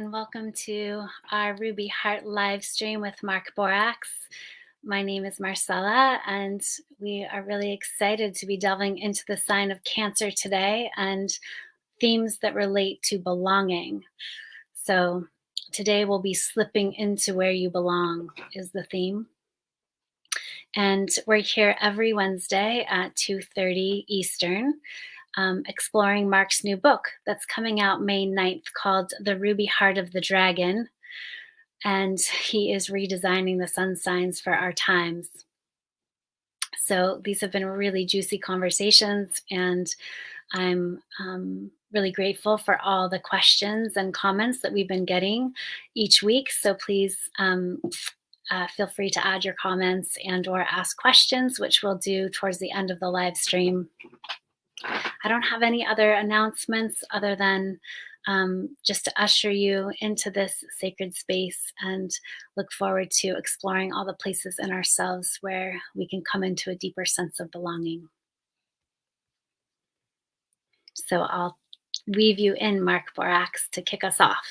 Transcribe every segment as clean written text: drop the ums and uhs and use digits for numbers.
and welcome to our Ruby Heart live stream with Mark Borax. My name is Marcella, and we are really excited to be delving into the sign of Cancer today and themes that relate to belonging. So, today we'll be slipping into where you belong, is the theme. And we're here every Wednesday at 2:30 Eastern. Exploring Mark's new book that's coming out May 9th called The Ruby Heart of the Dragon. And he is redesigning the sun signs for our times. So these have been really juicy conversations, and I'm really grateful for all the questions and comments that we've been getting each week. So please feel free to add your comments and or ask questions, which we'll do towards the end of the live stream. I don't have any other announcements other than just to usher you into this sacred space and look forward to exploring all the places in ourselves where we can come into a deeper sense of belonging. So I'll weave you in, Mark Borax, to kick us off.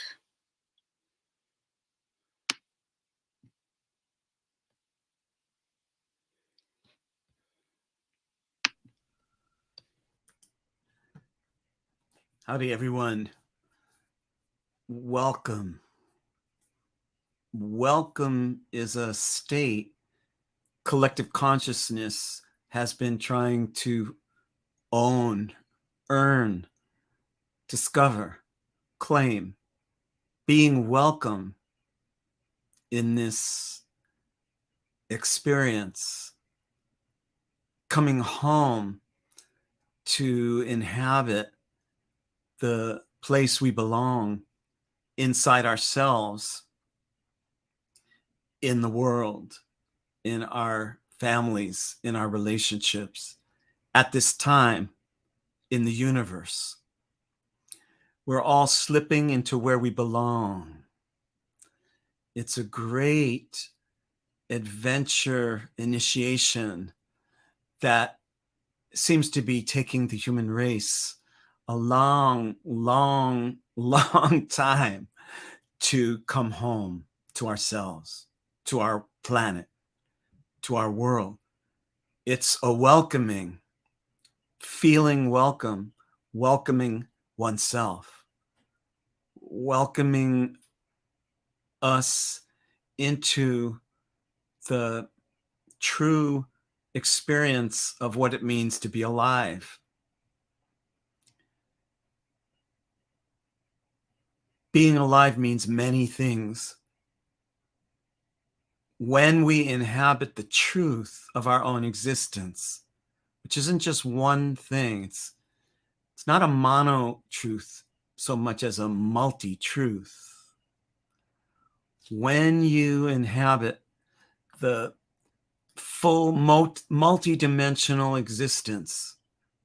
Howdy, everyone. Welcome. Welcome is a state collective consciousness has been trying to own, earn, discover, claim. Being welcome in this experience, coming home to inhabit the place we belong inside ourselves, in the world, in our families, in our relationships, at this time in the universe. We're all slipping into where we belong. It's a great adventure initiation that seems to be taking the human race a long time to come home to ourselves, to our planet, to our world. It's a welcoming, feeling welcome, welcoming oneself, welcoming us into the true experience of what it means to be alive. Being alive means many things. When we inhabit the truth of our own existence, which isn't just one thing, it's not a mono truth so much as a multi-truth. When you inhabit the full multi-dimensional existence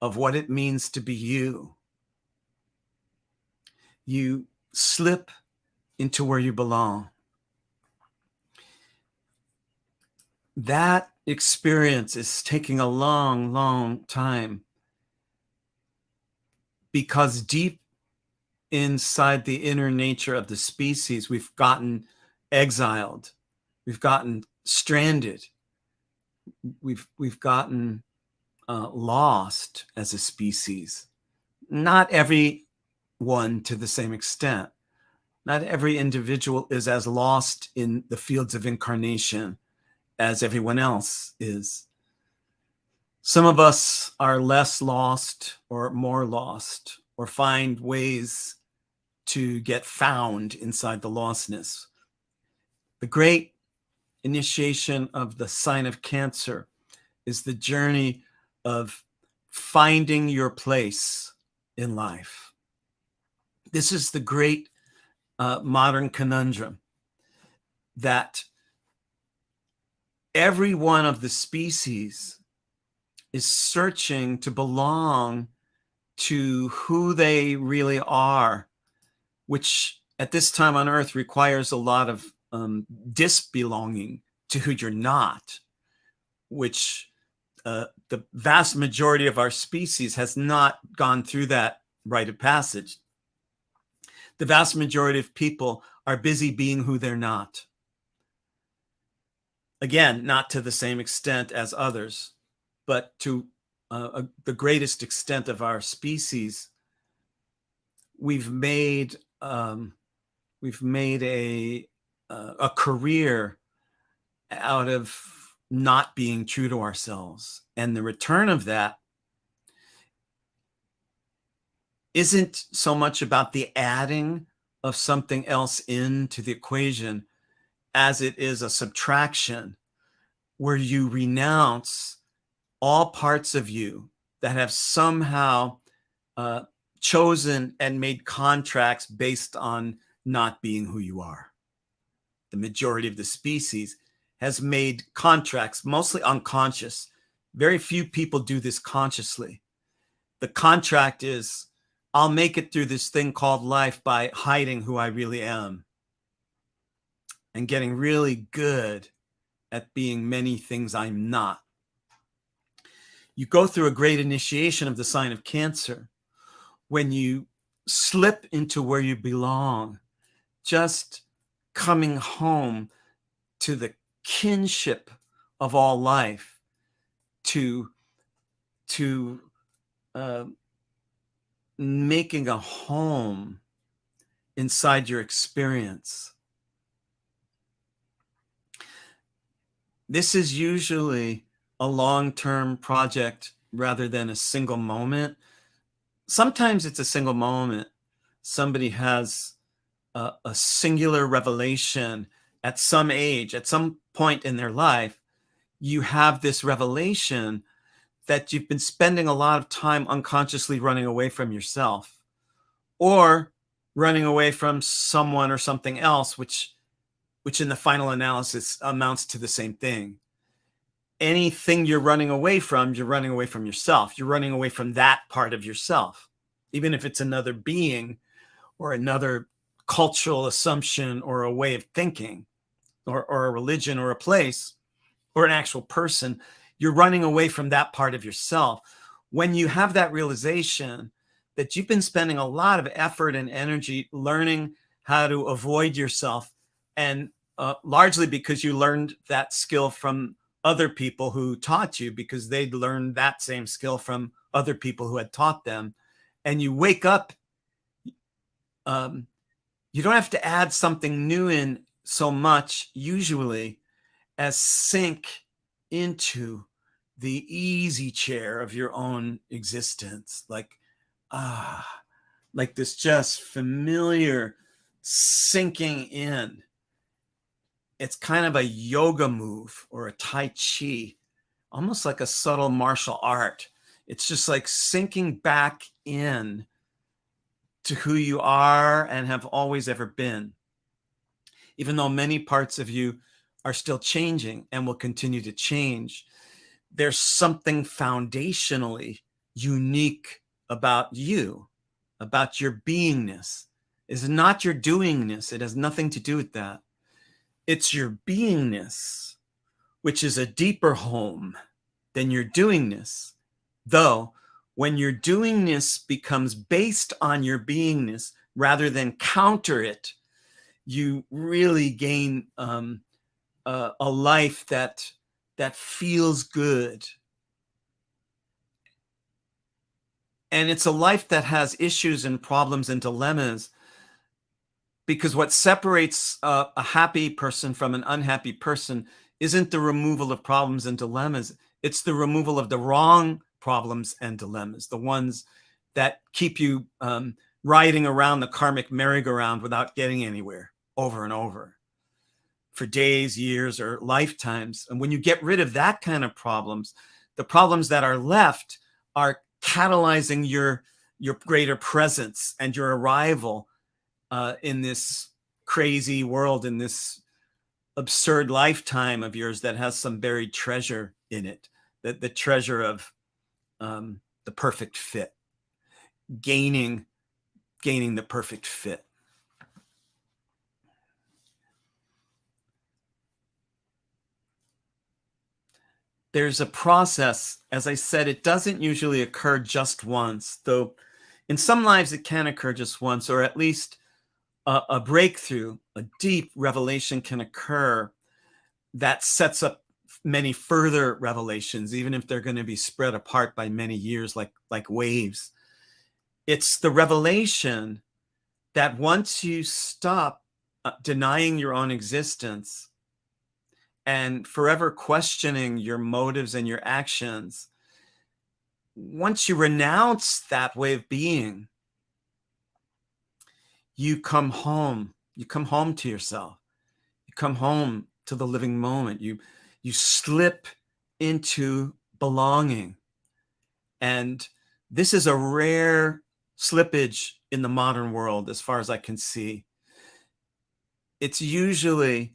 of what it means to be you, you slip into where you belong. That experience is taking a long time, because deep inside the inner nature of the species, we've gotten exiled, we've gotten stranded, we've gotten lost as a species. Not everyone to the same extent. Not every individual is as lost in the fields of incarnation as everyone else is. Some of us are less lost or more lost, or find ways to get found inside the lostness. The great initiation of the sign of Cancer is the journey of finding your place in life. This is the great modern conundrum, that every one of the species is searching to belong to who they really are, which at this time on Earth requires a lot of disbelonging to who you're not, which the vast majority of our species has not gone through that rite of passage. The vast majority of people are busy being who they're not. Again, not to the same extent as others, but to the greatest extent of our species. We've made a career out of not being true to ourselves, and the return of that isn't so much about the adding of something else into the equation as it is a subtraction where you renounce all parts of you that have somehow chosen and made contracts based on not being who you are. The majority of the species has made contracts, mostly unconscious. Very few people do this consciously. The contract is, I'll make it through this thing called life by hiding who I really am and getting really good at being many things I'm not. You go through a great initiation of the sign of Cancer when you slip into where you belong, just coming home to the kinship of all life, to making a home inside your experience. This is usually a long-term project rather than a single moment. Sometimes it's a single moment. Somebody has a singular revelation at some age, at some point in their life. You have this revelation that you've been spending a lot of time unconsciously running away from yourself, or running away from someone or something else, which in the final analysis amounts to the same thing. Anything you're running away from yourself. You're running away from that part of yourself, even if it's another being or another cultural assumption or a way of thinking or a religion or a place or an actual person. You're running away from that part of yourself. When you have that realization that you've been spending a lot of effort and energy learning how to avoid yourself, and largely because you learned that skill from other people who taught you, because they'd learned that same skill from other people who had taught them, and you wake up, you don't have to add something new in so much usually as sink into the easy chair of your own existence, like this just familiar sinking in. It's kind of a yoga move or a Tai Chi, almost like a subtle martial art. It's just like sinking back in to who you are and have always ever been, even though many parts of you are still changing and will continue to change. There's something foundationally unique about you, about your beingness. It's not your doingness. It has nothing to do with that. It's your beingness, which is a deeper home than your doingness. Though, when your doingness becomes based on your beingness rather than counter it, you really gain a life that feels good. And it's a life that has issues and problems and dilemmas, because what separates a happy person from an unhappy person isn't the removal of problems and dilemmas. It's the removal of the wrong problems and dilemmas, the ones that keep you riding around the karmic merry-go-round without getting anywhere, over and over, for days, years, or lifetimes. And when you get rid of that kind of problems, the problems that are left are catalyzing your greater presence and your arrival in this crazy world, in this absurd lifetime of yours that has some buried treasure in it, the treasure of the perfect fit, gaining the perfect fit. There's a process. As I said, it doesn't usually occur just once, though in some lives it can occur just once, or at least a breakthrough, a deep revelation can occur that sets up many further revelations, even if they're going to be spread apart by many years, like waves. It's the revelation that once you stop denying your own existence and forever questioning your motives and your actions, once you renounce that way of being, you come home. You come home to yourself. You come home to the living moment. You slip into belonging. And this is a rare slippage in the modern world, as far as I can see. It's usually,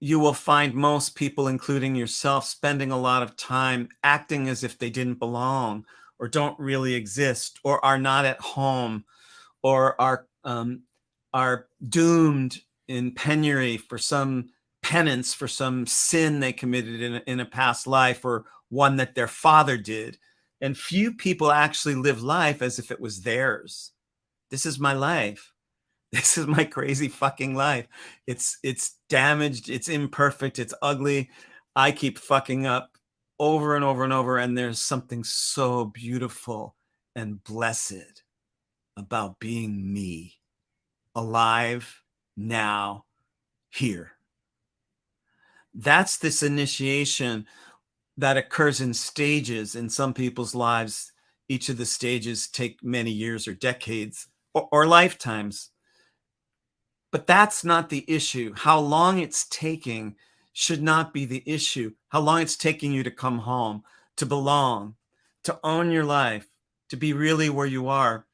you will find most people, including yourself, spending a lot of time acting as if they didn't belong or don't really exist or are not at home or are doomed in penury for some penance for some sin they committed in a past life or one that their father did. And few people actually live life as if it was theirs. This is my life. This is my crazy fucking life. It's damaged, it's imperfect, it's ugly. I keep fucking up over and over and over, and there's something so beautiful and blessed about being me, alive now, here. That's this initiation that occurs in stages in some people's lives. Each of the stages take many years or decades or lifetimes. But that's not the issue. How long it's taking should not be the issue. How long it's taking you to come home, to belong, to own your life, to be really where you are.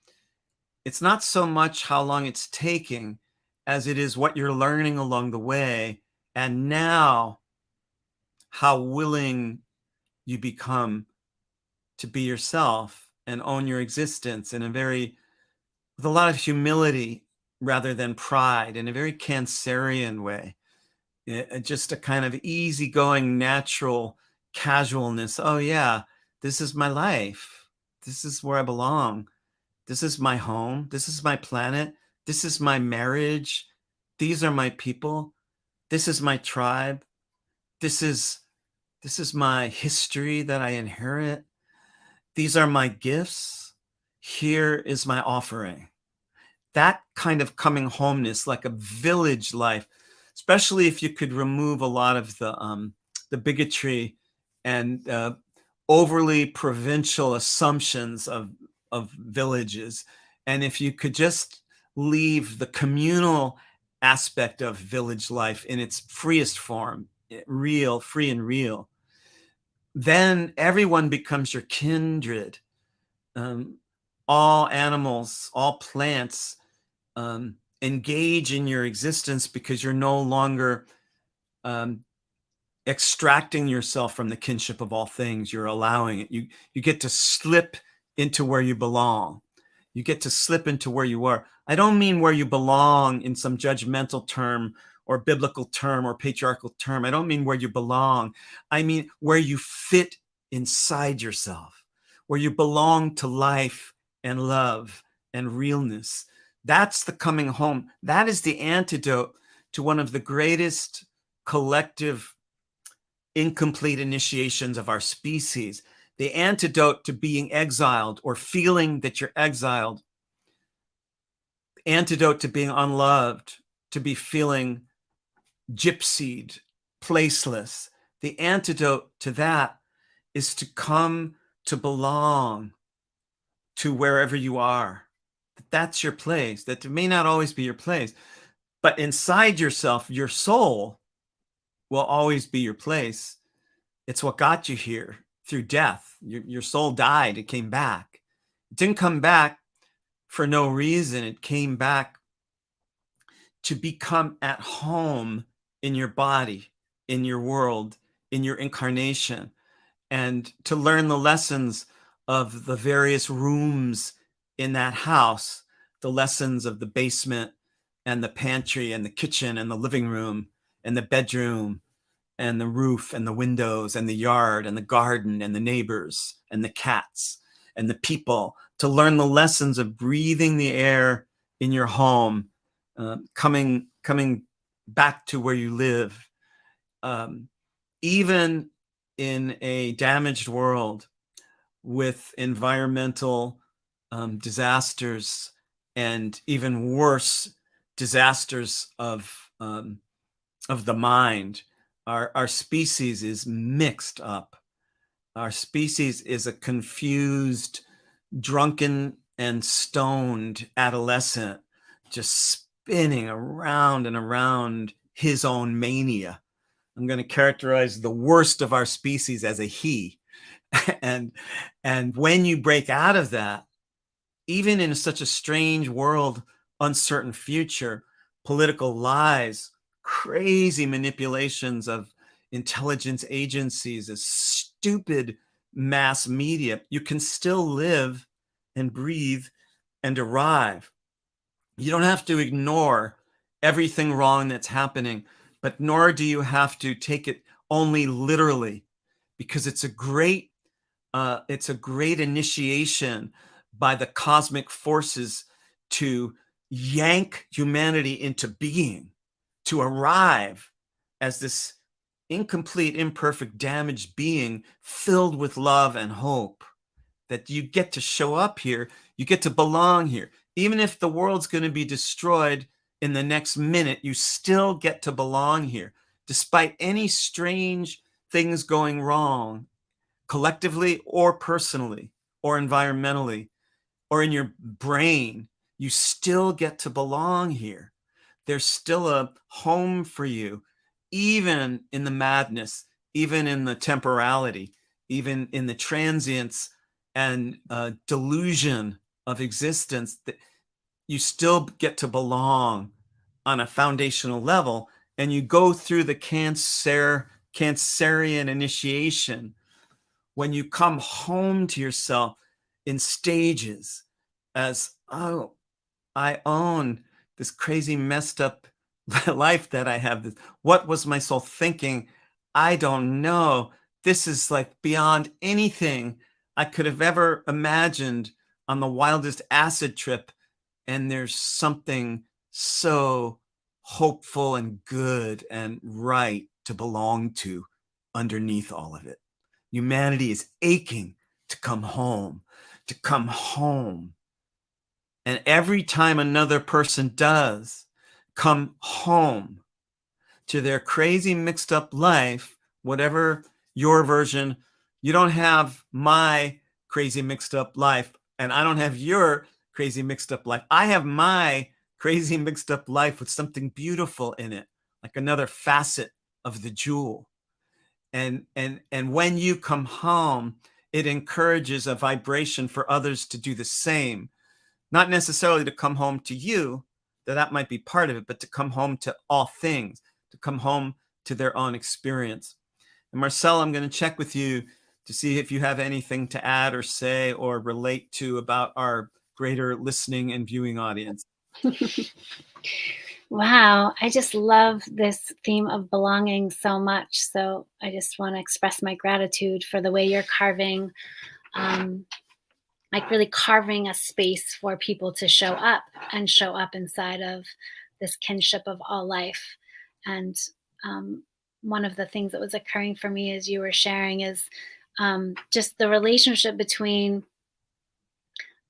It's not so much how long it's taking as it is what you're learning along the way, and now how willing you become to be yourself and own your existence in with a lot of humility rather than pride, in a very Cancerian way. Just a kind of easygoing, natural casualness. Oh yeah, this is my life. This is where I belong. This is my home. This is my planet. This is my marriage. These are my people. This is my tribe. This is my history that I inherit. These are my gifts. Here is my offering. That kind of coming homeness, like a village life, especially if you could remove a lot of the bigotry and overly provincial assumptions of villages, and if you could just leave the communal aspect of village life in its freest form, real, free and real, then everyone becomes your kindred. All animals, all plants engage in your existence because you're no longer extracting yourself from the kinship of all things. You're allowing it. You get to slip into where you belong. You get to slip into where you are. I don't mean where you belong in some judgmental term or biblical term or patriarchal term. I don't mean where you belong. I mean where you fit inside yourself, where you belong to life and love and realness. That's the coming home. That is the antidote to one of the greatest collective incomplete initiations of our species. The antidote to being exiled or feeling that you're exiled. Antidote to being unloved, to be feeling gypsied, placeless. The antidote to that is to come to belong to wherever you are. That's your place. That may not always be your place, but inside yourself, your soul will always be your place. It's what got you here through death. Your soul died. It came back. It didn't come back for no reason. It came back to become at home in your body, in your world, in your incarnation, and to learn the lessons of the various rooms in that house, the lessons of the basement and the pantry and the kitchen and the living room and the bedroom and the roof and the windows and the yard and the garden and the neighbors and the cats and the people, to learn the lessons of breathing the air in your home coming back to where you live. Um, even in a damaged world with environmental disasters and even worse disasters of the mind, our species is mixed up. Our species is a confused, drunken, and stoned adolescent just spinning around and around his own mania. I'm going to characterize the worst of our species as a he. and and when you break out of that, even in such a strange world, uncertain future, political lies, crazy manipulations of intelligence agencies, a stupid mass media, you can still live and breathe and arrive. You don't have to ignore everything wrong that's happening, but nor do you have to take it only literally, because it's a great initiation by the cosmic forces to yank humanity into being, to arrive as this incomplete, imperfect, damaged being filled with love and hope. That you get to show up here, you get to belong here. Even if the world's going to be destroyed in the next minute, you still get to belong here, despite any strange things going wrong, collectively or personally or environmentally or in your brain. You still get to belong here. There's still a home for you, even in the madness, even in the temporality, even in the transience and delusion of existence. That you still get to belong on a foundational level, and you go through the Cancerian initiation when you come home to yourself in stages as, oh, I own this crazy messed up life that I have. What was my soul thinking? I don't know. This is like beyond anything I could have ever imagined on the wildest acid trip. And there's something so hopeful and good and right to belong to underneath all of it. Humanity is aching to come home, to come home. And every time another person does come home to their crazy mixed up life, whatever your version, you don't have my crazy mixed up life, and I don't have your crazy mixed up life. I have my crazy mixed up life with something beautiful in it, like another facet of the jewel. And when you come home, it encourages a vibration for others to do the same, not necessarily to come home to you, that might be part of it, but to come home to all things, to come home to their own experience. And Marcel, I'm going to check with you to see if you have anything to add or say or relate to about our greater listening and viewing audience. Wow, I just love this theme of belonging so much. So I just want to express my gratitude for the way you're carving, um, like really carving a space for people to show up and show up inside of this kinship of all life. And um, one of the things that was occurring for me as you were sharing is just the relationship between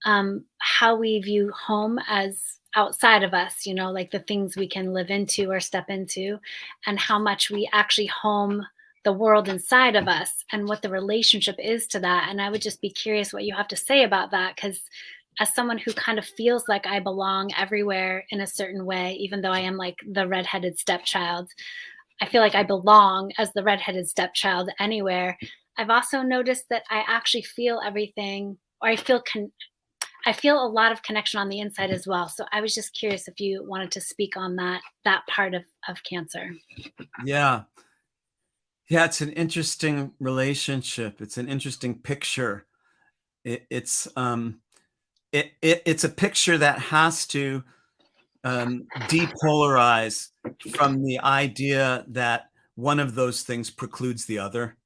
how we view home as outside of us, like the things we can live into or step into, and how much we actually home the world inside of us and what the relationship is to that. And I would just be curious what you have to say about that, because as someone who kind of feels like I belong everywhere in a certain way, even though I am like the redheaded stepchild, I feel like I belong as the redheaded stepchild anywhere. I've also noticed that I actually feel everything, or I feel a lot of connection on the inside as well. So I was just curious if you wanted to speak on that part of Cancer. Yeah. Yeah, it's an interesting relationship. It's an interesting picture. It's a picture that has to depolarize from the idea that one of those things precludes the other.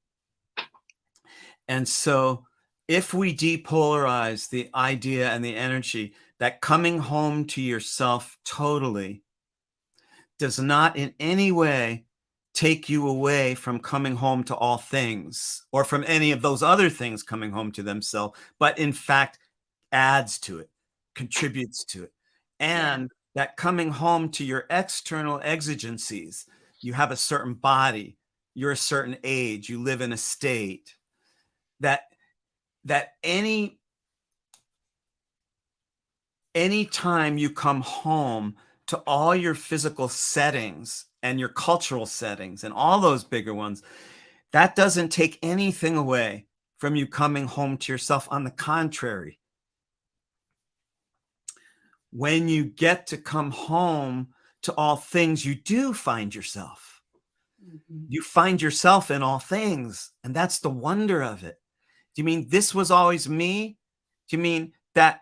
And so if we depolarize the idea and the energy that coming home to yourself totally does not in any way take you away from coming home to all things or from any of those other things coming home to themselves, but in fact adds to it, contributes to it. Yeah. And that coming home to your external exigencies, you have a certain body, you're a certain age, you live in a state, that any time you come home to all your physical settings and your cultural settings and all those bigger ones, that doesn't take anything away from you coming home to yourself. On the contrary, when you get to come home to all things, you do find yourself. Mm-hmm. You find yourself in all things, and that's the wonder of it. Do you mean this was always me? Do you mean that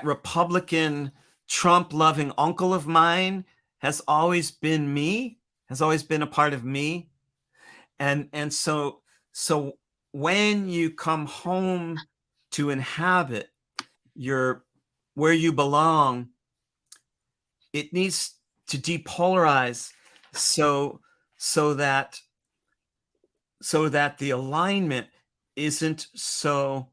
Republican Trump loving uncle of mine has always been me, has always been a part of me? And so when you come home to inhabit your where you belong, it needs to depolarize so so that so that the alignment isn't so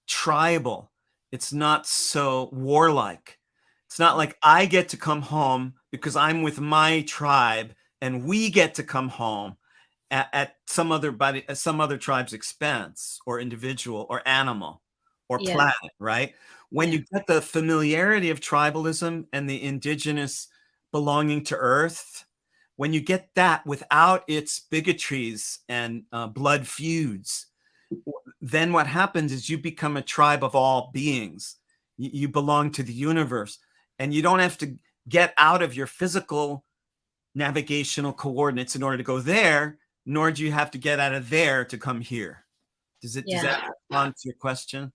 tribal. It's not so warlike. It's not like I get to come home because I'm with my tribe and we get to come home at some other tribe's expense, or individual or animal or Yeah. planet, right? When Yeah. you get the familiarity of tribalism and the indigenous belonging to earth, when you get that without its bigotries and blood feuds, then what happens is you become a tribe of all beings. You belong to the universe, and you don't have to get out of your physical navigational coordinates in order to go there, nor do you have to get out of there to come here. Does Yeah. that respond to your question?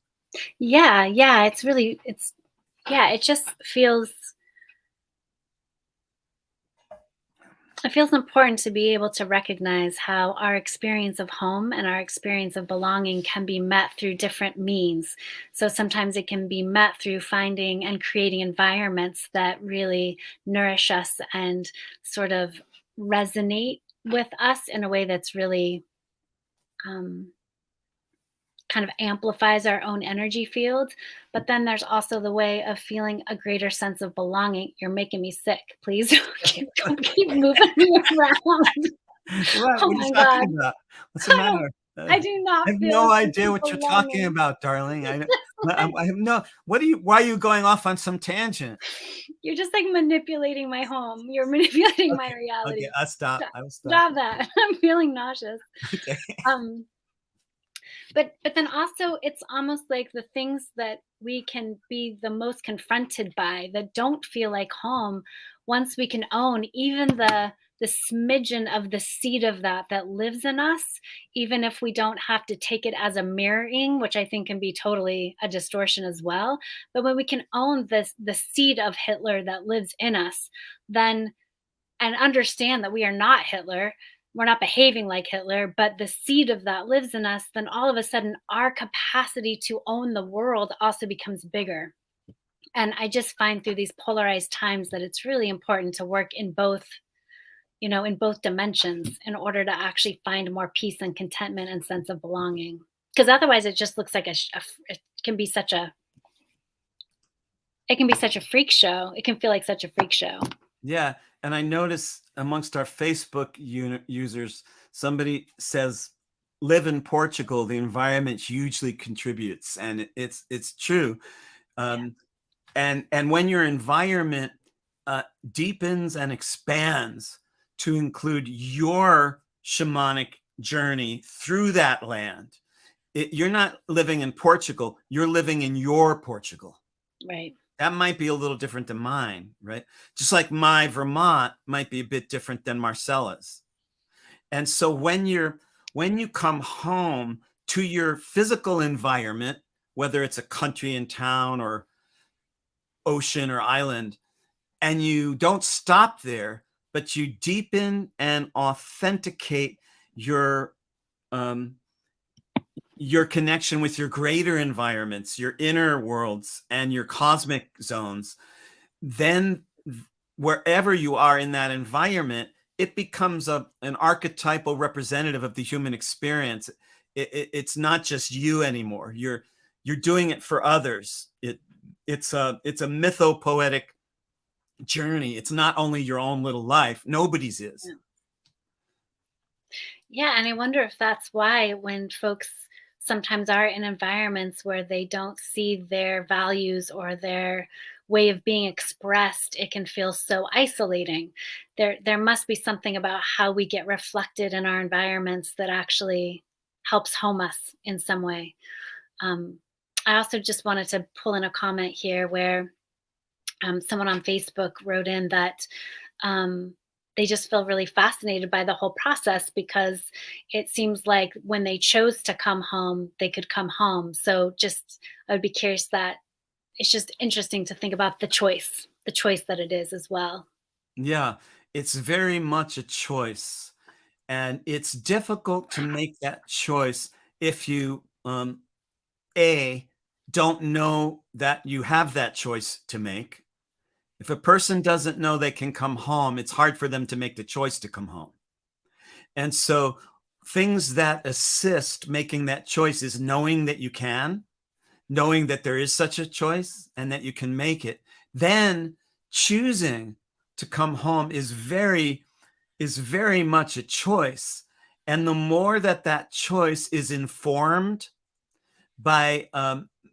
Yeah. Yeah. It just feels, it feels important to be able to recognize how our experience of home and our experience of belonging can be met through different means. So sometimes it can be met through finding and creating environments that really nourish us and sort of resonate with us in a way that's really um, kind of amplifies our own energy field. But then there's also the way of feeling a greater sense of belonging. You're making me sick. Please don't keep moving me around. What? Oh What are you my God. talking about? What's the I don't, matter? I do I not have feel no a sense idea of what you're talking belonging. about, darling. Like, I have no. What are you? Why are you going off on some tangent? you're just like manipulating my home. You're manipulating my Okay, okay, reality. I'll stop. Stop, I will stop. stop that. I'm feeling nauseous. Okay. Um, but then also it's almost like the things that we can be the most confronted by that don't feel like home, once we can own even the smidgen of the seed of that lives in us, even if we don't have to take it as a mirroring, which I think can be totally a distortion as well. But when we can own this the seed of Hitler that lives in us, then, and understand that we are not Hitler, we're not behaving like Hitler, but the seed of that lives in us, then all of a sudden our capacity to own the world also becomes bigger. And I just find through these polarized times that it's really important to work in both, in both dimensions in order to actually find more peace and contentment and sense of belonging. Because otherwise it just looks like it can be such a, it can be such a freak show. It can feel like such a freak show. Yeah, and I notice amongst our Facebook users, somebody says, "Live in Portugal. The environment hugely contributes," and it's true. Yeah. Um, and when your environment deepens and expands to include your shamanic journey through that land, you're not living in Portugal. You're living in your Portugal. Right. That might be a little different than mine, right? Just like my Vermont might be a bit different than Marcella's. And so when you come home to your physical environment, whether it's a country and town or ocean or island, and you don't stop there, but you deepen and authenticate your um, your connection with your greater environments, your inner worlds, and your cosmic zones, then wherever you are in that environment, it becomes an archetypal representative of the human experience. It's not just you anymore. You're doing it for others. It's a mythopoetic journey. It's not only your own little life. Nobody's is. Yeah, and I wonder if that's why when folks sometimes are in environments where they don't see their values or their way of being expressed, it can feel so isolating. There must be something about how we get reflected in our environments that actually helps home us in some way. Um, I also just wanted to pull in a comment here where someone on Facebook wrote in that um, they just feel really fascinated by the whole process because it seems like when they chose to come home, they could come home. So just, I would be curious that it's just interesting to think about the choice that it is as well. Yeah, it's very much a choice. And it's difficult to make that choice if you, A, don't know that you have that choice to make. If a person doesn't know they can come home, it's hard for them to make the choice to come home. And so things that assist making that choice is knowing that you can, knowing that there is such a choice and that you can make it. Then choosing to come home is very much a choice. And the more that that choice is informed by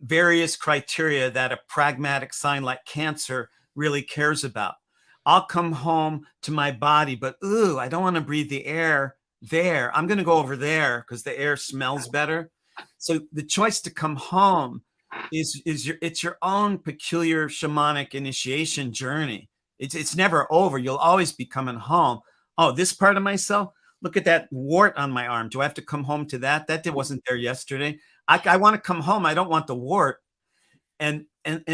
various criteria that a pragmatic sign like Cancer really cares about. I'll come home to my body, but ooh, I don't want to breathe the air there. I'm going to go over there because the air smells better. So the choice to come home it's your own peculiar shamanic initiation journey. It's never over. You'll always be coming home. Oh, this part of myself, look at that wart on my arm. Do I have to come home to that? That wasn't there yesterday. I want to come home. I don't want the wart. And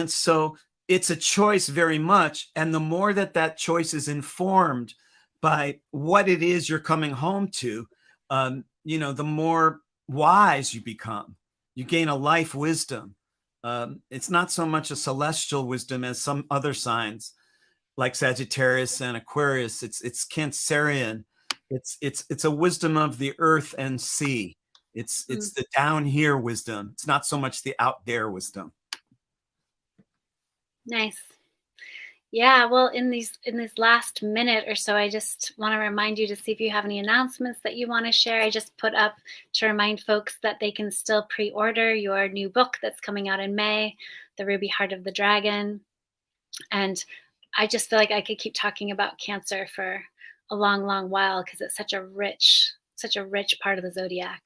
so it's a choice very much. And the more that that choice is informed by what it is you're coming home to, the more wise you become. You gain a life wisdom. It's not so much a celestial wisdom as some other signs like Sagittarius and Aquarius. It's Cancerian. It's a wisdom of the earth and sea. Mm, It's the down here wisdom. It's not so much the out there wisdom. nice. Yeah, well, in this last minute or so, I just want to remind you to see if you have any announcements that you want to share. I just put up to remind folks that they can still pre-order your new book that's coming out in May, The Ruby Heart of the Dragon. And I just feel like I could keep talking about Cancer for a long, long while because it's such a rich part of the zodiac.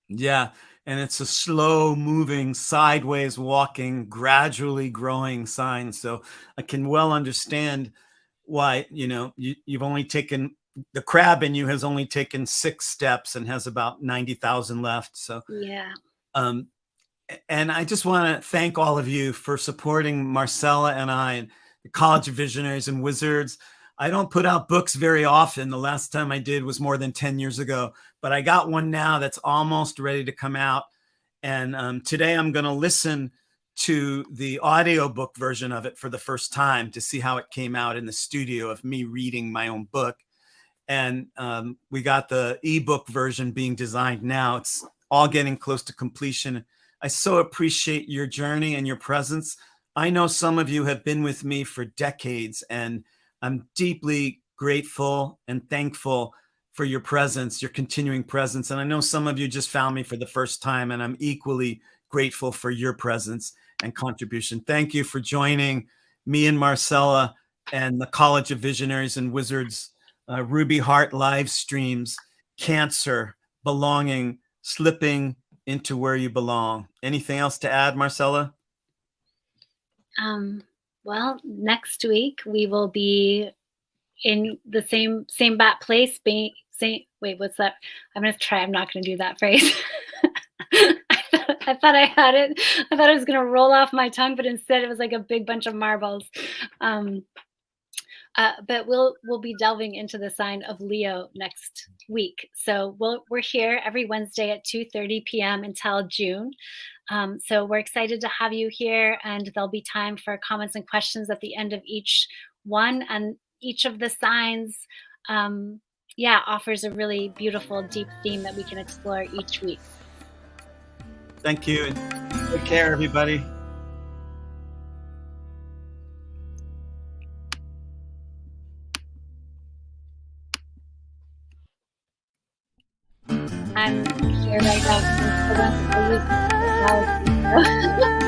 Yeah. And it's a slow moving, sideways walking, gradually growing sign. So I can well understand why, you've only taken the crab in you has only taken 6 steps and has about 90,000 left. So, Yeah. um, and I just want to thank all of you for supporting Marcella and I and the College of Visionaries and Wizards. I don't put out books very often. The last time I did was more than 10 years ago, but I got one now that's almost ready to come out. And today I'm going to listen to the audiobook version of it for the first time to see how it came out in the studio of me reading my own book. And we got the ebook version being designed now. It's all getting close to completion. I so appreciate your journey and your presence. I know some of you have been with me for decades, and I'm deeply grateful and thankful for your presence, your continuing presence. And I know some of you just found me for the first time, and I'm equally grateful for your presence and contribution. Thank you for joining me and Marcella and the College of Visionaries and Wizards Ruby Heart live streams, Cancer, belonging, slipping into where you belong. Anything else to add, Marcella? Um, well, next week we will be in the same bat place. Being same. Wait, what's that? I'm gonna try. I'm not gonna do that phrase. I thought I had it. I thought it was gonna roll off my tongue, but instead it was like a big bunch of marbles. Um, but we'll be delving into the sign of Leo next week. So we're here every Wednesday at 2:30 p.m. until June. So we're excited to have you here, and there'll be time for comments and questions at the end of each one. And each of the signs, yeah, offers a really beautiful, deep theme that we can explore each week. Thank you, and take care, everybody. I'm here right now. 'Cause I'm still in the week of astrology, so